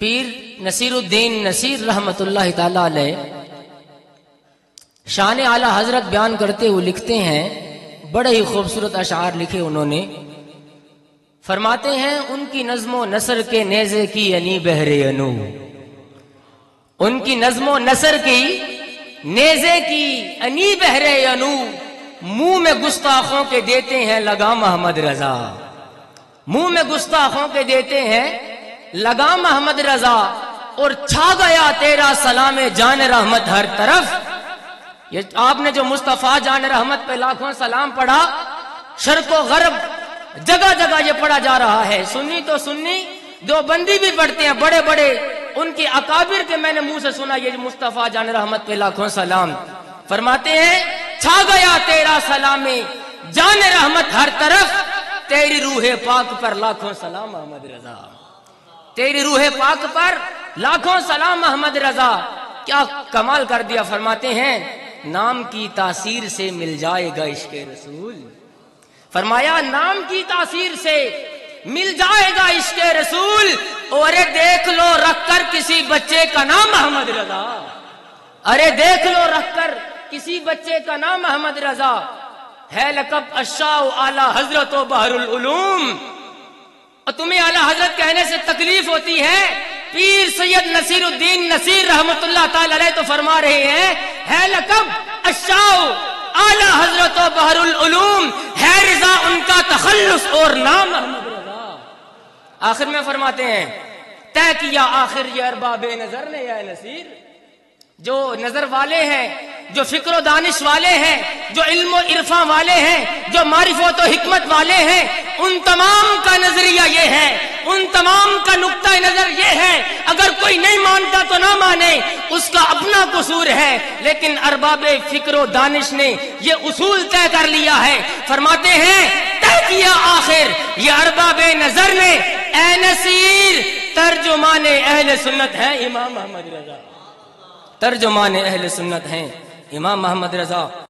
پیر نصیر الدین نصیر رحمت اللہ تعالی علیہ شان اعلی حضرت بیان کرتے ہوئے لکھتے ہیں، بڑے ہی خوبصورت اشعار لکھے انہوں نے. فرماتے ہیں ان کی نظم و نثر کے نیزے کی انی بہر انو، ان کی نظم و نثر کی نیزے کی انی بہر انو، منہ میں گستاخوں کے دیتے ہیں لگام محمد رضا، منہ میں گستاخوں کے دیتے ہیں لگام محمد رضا، اور چھا گیا تیرا سلام جان رحمت ہر طرف. یہ آپ نے جو مصطفیٰ جان رحمت پہ لاکھوں سلام پڑھا، شرق و غرب جگہ جگہ یہ پڑھا جا رہا ہے. سنی تو سنی، دو بندی بھی پڑھتے ہیں، بڑے بڑے ان کے اکابر کے میں نے منہ سے سنا یہ مصطفیٰ جان رحمت پہ لاکھوں سلام. فرماتے ہیں چھا گیا تیرا سلام جان رحمت ہر طرف، تیری روح پاک پر لاکھوں سلام محمد رضا، تیری روح پاک پر لاکھوں سلام محمد رضا. کیا کمال کر دیا. فرماتے ہیں نام کی تاثیر سے مل جائے گا عشق رسول، فرمایا نام کی تاثیر سے مل جائے گا عشق رسول. اور دیکھ لو رکھ کر کسی بچے کا نام محمد رضا، ارے دیکھ لو رکھ کر کسی بچے کا نام محمد رضا. ہے لقب اشاء اعلی حضرت و بحر العلوم، اور تمہیں اعلی حضرت کہنے سے تکلیف ہوتی ہے. پیر سید نصیر الدین نصیر رحمت اللہ تعالی علیہ تو فرما رہے ہیں ہے لقب اشاء اعلی حضرت و بحر العلوم، ہے رضا ان کا تخلص اور نام محمد رضا. آخر میں فرماتے ہیں طے کیا آخر یہ ارباب نظر نے یا نصیر، جو نظر والے ہیں، جو فکر و دانش والے ہیں، جو علم و عرفاں والے ہیں، جو معرفت و حکمت والے ہیں، ان تمام کا نظریہ یہ ہے، ان تمام کا نقطہ نظر یہ ہے. اگر کوئی نہیں مانتا تو نہ مانے، اس کا اپنا قصور ہے، لیکن ارباب فکر و دانش نے یہ اصول طے کر لیا ہے. فرماتے ہیں طے کیا آخر یہ ارباب نظر نے، اے نصیر ترجمان اہل سنت ہے امام محمد رضا، ترجمان اہل سنت ہیں امام محمد رضا.